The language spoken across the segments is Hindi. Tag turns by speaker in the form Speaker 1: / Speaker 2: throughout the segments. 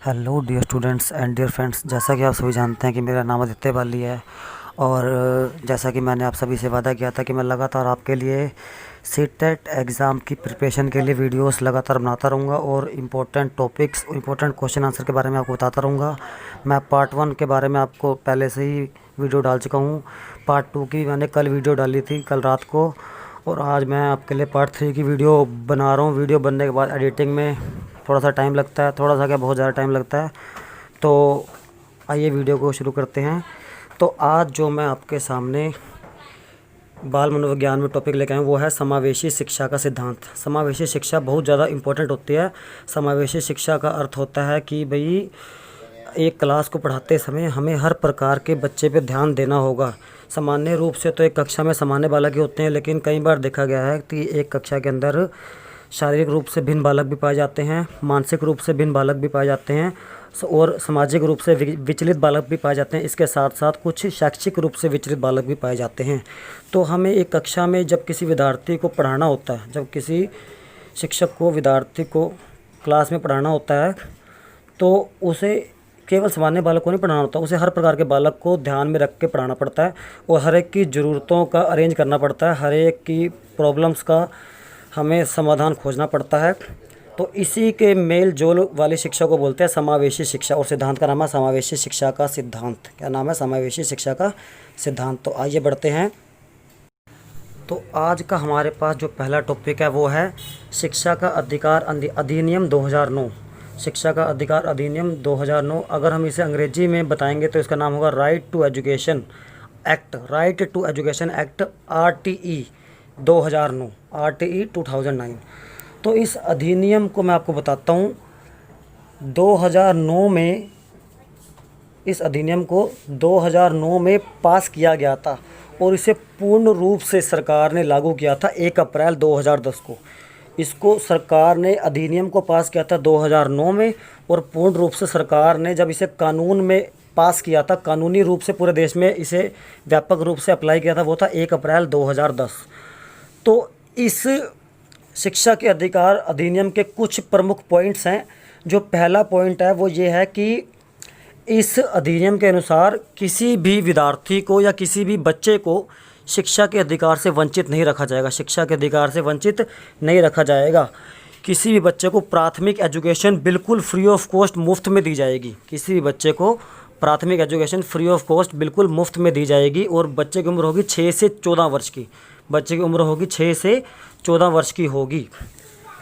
Speaker 1: Hello dear students and dear friends, जैसा कि आप सभी जानते हैं कि मेरा नाम आदित्य बाली है। और जैसा कि मैंने आप सभी से वादा किया था कि मैं लगातार आपके लिए सीटेट एग्ज़ाम की प्रिपरेशन के लिए वीडियोस लगातार बनाता रहूँगा और important topics, important question answer के बारे में आपको बताता रहूँगा। मैं पार्ट 1 के बारे में आपको पहले से ही वीडियो डाल चुका हूँ। पार्ट 2 की मैंने कल वीडियो डाली थी, कल रात को। और आज मैं आपके लिए पार्ट 3 की वीडियो बना रहा हूँ। वीडियो बनने के बाद एडिटिंग में थोड़ा सा टाइम लगता है, थोड़ा सा क्या बहुत ज़्यादा टाइम लगता है। तो आइए वीडियो को शुरू करते हैं। तो आज जो मैं आपके सामने बाल मनोविज्ञान में टॉपिक लेके आए वो है समावेशी शिक्षा का सिद्धांत। समावेशी शिक्षा बहुत ज़्यादा इम्पोर्टेंट होती है। समावेशी शिक्षा का अर्थ होता है कि भाई एक क्लास को पढ़ाते समय हमें हर प्रकार के बच्चे पे ध्यान देना होगा। सामान्य रूप से तो एक कक्षा में सामान्य बालक ही होते हैं, लेकिन कई बार देखा गया है कि एक कक्षा के अंदर शारीरिक रूप से भिन्न बालक भी पाए जाते हैं, मानसिक रूप से भिन्न बालक भी पाए जाते हैं और सामाजिक रूप से विचलित बालक भी पाए जाते हैं। इसके साथ साथ कुछ शैक्षिक रूप से विचलित बालक भी पाए जाते हैं। तो हमें एक कक्षा में जब किसी विद्यार्थी को पढ़ाना होता है, जब किसी शिक्षक को विद्यार्थी को क्लास में पढ़ाना होता है, तो उसे केवल सामान्य बालक को नहीं पढ़ाना होता, उसे हर प्रकार के बालक को ध्यान में रख के पढ़ाना पड़ता है और हर एक की ज़रूरतों का अरेंज करना पड़ता है, हर एक की प्रॉब्लम्स का हमें समाधान खोजना पड़ता है। तो इसी के मेल जोल वाली शिक्षा को बोलते हैं समावेशी शिक्षा, और सिद्धांत का नाम है समावेशी शिक्षा का सिद्धांत। क्या नाम है? समावेशी शिक्षा का सिद्धांत। तो आइए बढ़ते हैं। तो आज का हमारे पास जो पहला टॉपिक है वो है शिक्षा का अधिकार अधिनियम 2009। शिक्षा का अधिकार अधिनियम 2009, अगर हम इसे अंग्रेजी में बताएंगे तो इसका नाम होगा right to education act, right to education act, RTE 2009, RTE 2009। तो इस अधिनियम को मैं आपको बताता हूँ। 2009 में इस अधिनियम को 2009 में पास किया गया था और इसे पूर्ण रूप से सरकार ने लागू किया था 1 अप्रैल 2010 को। इसको सरकार ने अधिनियम को पास किया था 2009 में, और पूर्ण रूप से सरकार ने जब इसे कानून में पास किया था, कानूनी रूप से पूरे देश में इसे व्यापक रूप से अप्लाई किया था, वो था 1 अप्रैल 2010। तो इस शिक्षा के अधिकार अधिनियम के कुछ प्रमुख पॉइंट्स हैं। जो पहला पॉइंट है वो ये है कि इस अधिनियम के अनुसार किसी भी विद्यार्थी को या किसी भी बच्चे को शिक्षा के अधिकार से वंचित नहीं रखा जाएगा। शिक्षा के अधिकार से वंचित नहीं रखा जाएगा। किसी भी बच्चे को प्राथमिक एजुकेशन बिल्कुल फ्री ऑफ कॉस्ट मुफ्त में दी जाएगी। किसी भी बच्चे को प्राथमिक एजुकेशन फ्री ऑफ कॉस्ट बिल्कुल मुफ्त में दी जाएगी। और बच्चे की उम्र होगी 6 से 14 वर्ष की। बच्चे की उम्र होगी 6 से 14 वर्ष की होगी।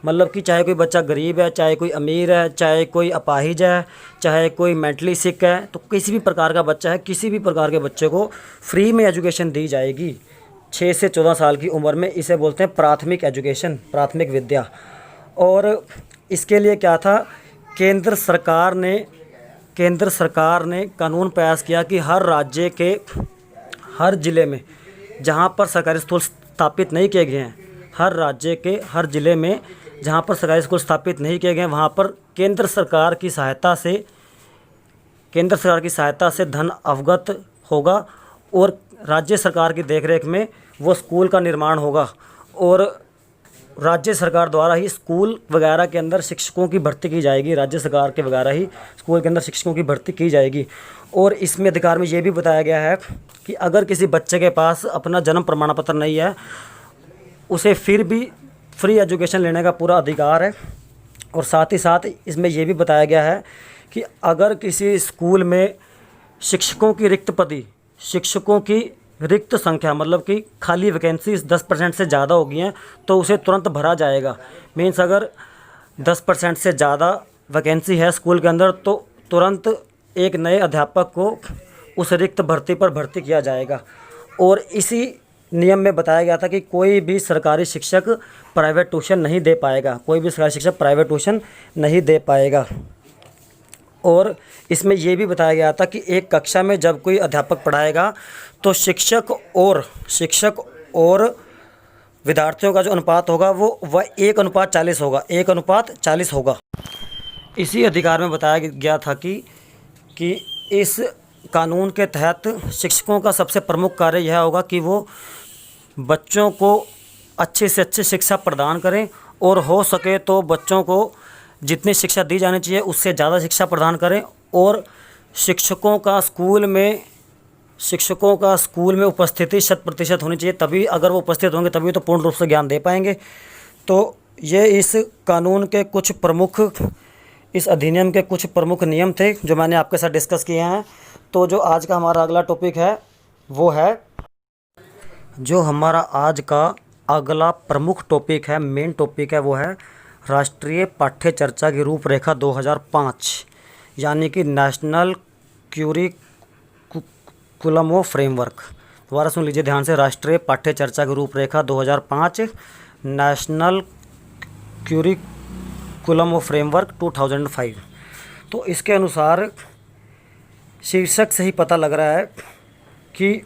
Speaker 1: मतलब कि चाहे कोई बच्चा गरीब है, चाहे कोई अमीर है, चाहे कोई अपाहिज है, चाहे कोई मेंटली सिक है, तो किसी भी प्रकार का बच्चा है, किसी भी प्रकार के बच्चे को फ्री में एजुकेशन दी जाएगी 6 से 14 साल की उम्र में। इसे बोलते हैं प्राथमिक एजुकेशन, प्राथमिक विद्या। और इसके लिए क्या था, केंद्र सरकार ने कानून पास किया कि हर राज्य के हर ज़िले में जहाँ पर सरकारी स्कूल स्थापित नहीं किए गए हैं, हर राज्य के हर ज़िले में जहाँ पर सरकारी स्कूल स्थापित नहीं किए गए, वहाँ पर केंद्र सरकार की सहायता से धन अवगत होगा और राज्य सरकार की देखरेख में वो स्कूल का निर्माण होगा। और राज्य सरकार द्वारा ही स्कूल वगैरह के अंदर शिक्षकों की भर्ती की जाएगी। राज्य सरकार के वगैरह ही स्कूल के अंदर शिक्षकों की भर्ती की जाएगी। और इसमें अधिकार में ये भी बताया गया है कि अगर किसी बच्चे के पास अपना जन्म प्रमाण पत्र नहीं है, उसे फिर भी फ्री एजुकेशन लेने का पूरा अधिकार है। और साथ ही साथ इसमें यह भी बताया गया है कि अगर किसी स्कूल में शिक्षकों की रिक्त संख्या, मतलब कि खाली वैकेंसीज 10% से ज़्यादा हो गई हैं, तो उसे तुरंत भरा जाएगा। मीन्स अगर 10% से ज़्यादा वैकेंसी है स्कूल के अंदर, तो तुरंत एक नए अध्यापक को उस रिक्त भर्ती पर भर्ती किया जाएगा। और इसी नियम में बताया गया था कि कोई भी सरकारी शिक्षक प्राइवेट ट्यूशन नहीं दे पाएगा, कोई भी सरकारी शिक्षक प्राइवेट ट्यूशन नहीं दे पाएगा। और इसमें यह भी बताया गया था कि एक कक्षा में जब कोई अध्यापक पढ़ाएगा तो शिक्षक और विद्यार्थियों का जो अनुपात होगा वह 1:40 होगा, 1:40 होगा। इसी अधिकार में बताया गया था कि इस कानून के तहत शिक्षकों का सबसे प्रमुख कार्य यह होगा कि वो बच्चों को अच्छे से अच्छी शिक्षा प्रदान करें और हो सके तो बच्चों को जितनी शिक्षा दी जानी चाहिए उससे ज़्यादा शिक्षा प्रदान करें, और शिक्षकों का स्कूल में उपस्थिति 100% होनी चाहिए। तभी अगर वो उपस्थित होंगे तभी तो पूर्ण रूप से ज्ञान दे पाएंगे। तो ये इस अधिनियम के कुछ प्रमुख नियम थे जो मैंने आपके साथ डिस्कस किए हैं। तो जो आज का हमारा अगला टॉपिक है वो है, जो हमारा आज का अगला प्रमुख टॉपिक है, मेन टॉपिक है, वो है राष्ट्रीय पाठ्य चर्चा की रूपरेखा 2005, यानी कि नेशनल क्यूरिकुलम ऑफ फ्रेमवर्क। दोबारा सुन लीजिए ध्यान से, राष्ट्रीय पाठ्य चर्चा की रूपरेखा 2005, नेशनल क्यूरिकुलम ऑफ फ्रेमवर्क 2005। तो इसके अनुसार शीर्षक से ही पता लग रहा है कि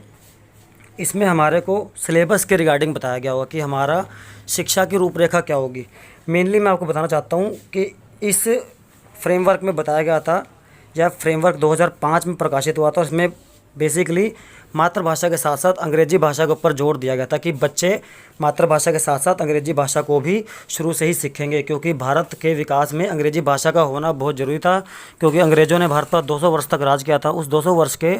Speaker 1: इसमें हमारे को सिलेबस के रिगार्डिंग बताया गया होगा कि हमारा शिक्षा की रूपरेखा क्या होगी। मेनली मैं आपको बताना चाहता हूँ कि इस फ्रेमवर्क में बताया गया था, यह फ्रेमवर्क 2005 में प्रकाशित हुआ था। इसमें बेसिकली मातृभाषा के साथ साथ अंग्रेजी भाषा के ऊपर जोर दिया गया था कि बच्चे मातृभाषा के साथ साथ अंग्रेजी भाषा को भी शुरू से ही सीखेंगे, क्योंकि भारत के विकास में अंग्रेजी भाषा का होना बहुत ज़रूरी था। क्योंकि अंग्रेज़ों ने भारत पर 200 वर्ष तक राज किया था। उस 200 वर्ष के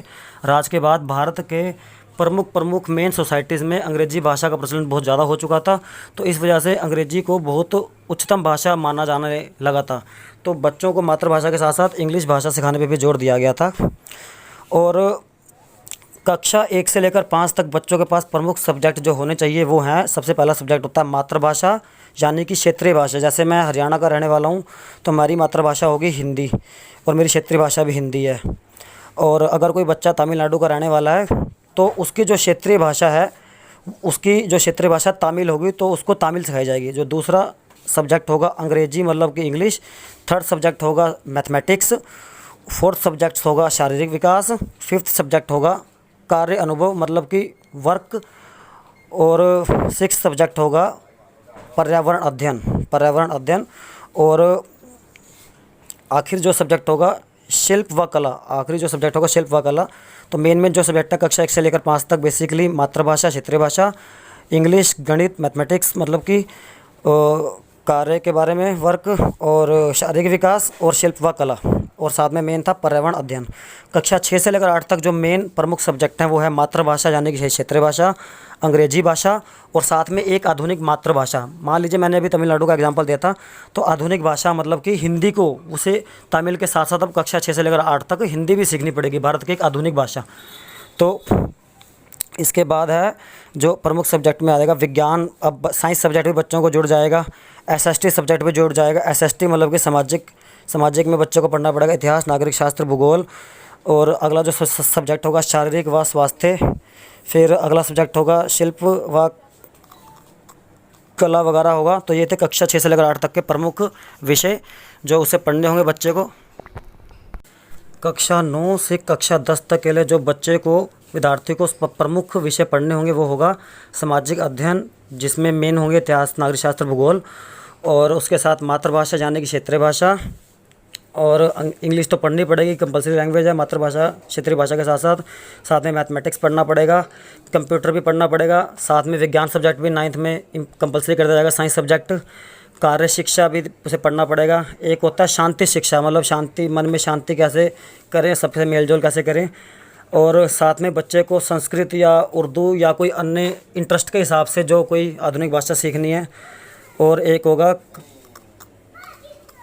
Speaker 1: राज के बाद भारत के प्रमुख मेन सोसाइटीज़ में अंग्रेजी भाषा का प्रचलन बहुत ज़्यादा हो चुका था। तो इस वजह से अंग्रेजी को बहुत उच्चतम भाषा माना जाने लगा था। तो बच्चों को मातृभाषा के साथ साथ इंग्लिश भाषा सिखाने पे भी जोर दिया गया था। और कक्षा 1 से लेकर 5 तक बच्चों के पास प्रमुख सब्जेक्ट जो होने चाहिए वो हैं, सबसे पहला सब्जेक्ट होता है मातृभाषा, यानी कि क्षेत्रीय भाषा। जैसे मैं हरियाणा का रहने वाला हूँ तो हमारी मातृभाषा होगी हिंदी और मेरी क्षेत्रीय भाषा भी हिंदी है। और अगर कोई बच्चा तमिलनाडु का रहने वाला है तो उसकी जो क्षेत्रीय भाषा तमिल होगी तो उसको तमिल सिखाई जाएगी। जो दूसरा सब्जेक्ट होगा अंग्रेजी मतलब कि इंग्लिश, थर्ड सब्जेक्ट होगा मैथमेटिक्स, फोर्थ सब्जेक्ट होगा शारीरिक विकास, फिफ्थ सब्जेक्ट होगा कार्य अनुभव मतलब कि वर्क, और सिक्स्थ सब्जेक्ट होगा पर्यावरण अध्ययन, और आखिर जो सब्जेक्ट होगा शिल्प व कला। तो मेन जो सब्जेक्ट है कक्षा 1 से लेकर 5 तक बेसिकली मातृभाषा, क्षेत्रीय भाषा, इंग्लिश, गणित, मैथमेटिक्स मतलब कि कार्य के बारे में वर्क, और शारीरिक विकास, और शिल्प व कला, और साथ में मेन था पर्यावरण अध्ययन। कक्षा 6 से लेकर 8 तक जो मेन प्रमुख सब्जेक्ट हैं वो है मातृभाषा यानी कि क्षेत्रीय भाषा, अंग्रेजी भाषा, और साथ में एक आधुनिक मातृभाषा। मान लीजिए मैंने अभी तमिलनाडु का एग्जांपल दिया था, तो आधुनिक भाषा मतलब कि हिंदी को उसे तमिल के साथ साथ अब कक्षा 6 से लेकर 8 तक हिंदी भी सीखनी पड़ेगी, भारत की एक आधुनिक भाषा। तो इसके बाद है जो प्रमुख सब्जेक्ट में आएगा विज्ञान। अब साइंस सब्जेक्ट भी बच्चों को जुड़ जाएगा, एसएसटी सब्जेक्ट भी जुड़ जाएगा। एसएसटी मतलब कि सामाजिक में बच्चों को पढ़ना पड़ेगा इतिहास, नागरिक शास्त्र, भूगोल। और अगला जो सब्जेक्ट होगा शारीरिक व स्वास्थ्य, फिर अगला सब्जेक्ट होगा शिल्प व कला वगैरह होगा। तो ये थे कक्षा 6 से लेकर 8 तक के प्रमुख विषय जो उसे पढ़ने होंगे बच्चे को। कक्षा 9 से कक्षा 10 तक के लिए जो विद्यार्थी को प्रमुख विषय पढ़ने होंगे वो होगा सामाजिक अध्ययन, जिसमें मेन होंगे इतिहास, नागरिक शास्त्र, भूगोल, और उसके साथ मातृभाषा यानी कि क्षेत्रीय भाषा, और इंग्लिश तो पढ़नी पड़ेगी, कंपलसरी लैंग्वेज है मातृभाषा क्षेत्रीय भाषा के साथ में मैथमेटिक्स पढ़ना पड़ेगा, कंप्यूटर भी पढ़ना पड़ेगा, साथ में विज्ञान सब्जेक्ट भी 9th में कंपलसरी कर दिया जाएगा, साइंस सब्जेक्ट, कार्य शिक्षा भी उसे पढ़ना पड़ेगा। एक होता है शांति शिक्षा, मतलब शांति, मन में शांति कैसे करें, सबसे मेलजोल कैसे करें, और साथ में बच्चे को संस्कृत या उर्दू या कोई अन्य इंटरेस्ट के हिसाब से जो कोई आधुनिक भाषा सीखनी है। और एक होगा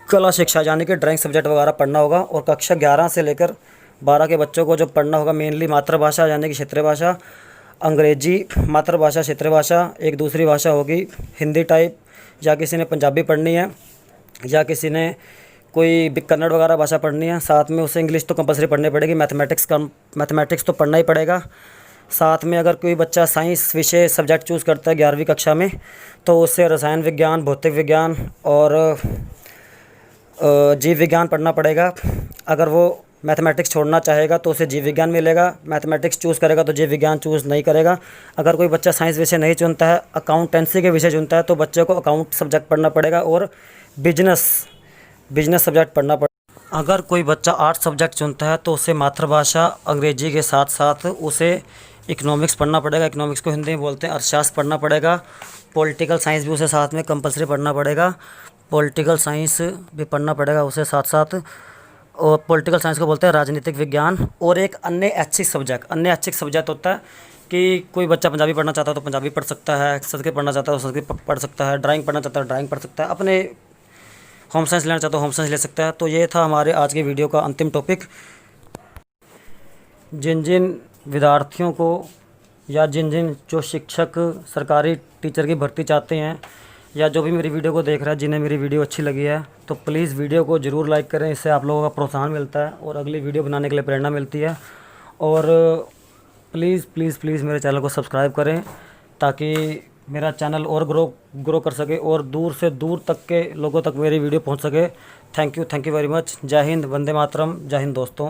Speaker 1: कला शिक्षा यानी कि ड्राइंग सब्जेक्ट वगैरह पढ़ना होगा। और कक्षा 11 से लेकर 12 के बच्चों को जो पढ़ना होगा मेनली मातृभाषा यानी कि क्षेत्रीय भाषा, अंग्रेजी मातृभाषा, क्षेत्रीय भाषा, एक दूसरी भाषा होगी हिंदी टाइप, या किसी ने पंजाबी पढ़नी है, या किसी ने कोई भी कन्नड़ वगैरह भाषा पढ़नी है। साथ में उसे इंग्लिश तो कंपलसरी पढ़नी पड़ेगी, मैथमेटिक्स तो पढ़ना ही पड़ेगा। साथ में अगर कोई बच्चा साइंस विषय सब्जेक्ट चूज़ करता है 11वीं कक्षा में तो उसे रसायन विज्ञान, भौतिक विज्ञान और जीव विज्ञान पढ़ना पड़ेगा। अगर वो मैथमेटिक्स छोड़ना चाहेगा तो उसे जीव विज्ञान मिलेगा, मैथमेटिक्स चूज़ करेगा तो जीव विज्ञान चूज़ नहीं करेगा। अगर कोई बच्चा साइंस विषय नहीं चुनता है, अकाउंटेंसी के विषय चुनता है तो बच्चे को अकाउंट सब्जेक्ट पढ़ना पड़ेगा और बिजनेस सब्जेक्ट पढ़ना पड़ेगा। अगर कोई बच्चा आर्ट्स सब्जेक्ट चुनता है तो उसे मातृभाषा अंग्रेजी के साथ साथ उसे इकोनॉमिक्स पढ़ना पड़ेगा, इकोनॉमिक्स को हिंदी में बोलते हैं, अर्थशास्त्र पढ़ना पड़ेगा, पॉलिटिकल साइंस भी उसे साथ में कंपलसरी पढ़ना पड़ेगा। पॉलिटिकल साइंस भी पढ़ना पड़ेगा उसे साथ साथ। और पॉलिटिकल साइंस को बोलते हैं राजनीतिक विज्ञान। और एक अन्य ऐच्छिक सब्जेक्ट होता है कि कोई बच्चा पंजाबी पढ़ना चाहता है तो पंजाबी पढ़ सकता है, संस्कृत पढ़ना चाहता है तो संस्कृत पढ़ सकता है, ड्राइंग पढ़ना चाहता है ड्राइंग पढ़ सकता है, अपने होम साइंस लेना चाहता है होम साइंस ले सकता है। तो ये था हमारे आज के वीडियो का अंतिम टॉपिक। जिन जिन विद्यार्थियों को या जिन जिन जो शिक्षक सरकारी टीचर की भर्ती चाहते हैं या जो भी मेरी वीडियो को देख रहा है, जिन्हें मेरी वीडियो अच्छी लगी है तो प्लीज़ वीडियो को ज़रूर लाइक करें। इससे आप लोगों का प्रोत्साहन मिलता है और अगली वीडियो बनाने के लिए प्रेरणा मिलती है। और प्लीज़ प्लीज़ प्लीज़ मेरे चैनल को सब्सक्राइब करें ताकि मेरा चैनल और ग्रो कर सके और दूर से दूर तक के लोगों तक मेरी वीडियो पहुंच सके। Thank you very much. जय हिंद, वंदे मातरम। जय हिंद दोस्तों।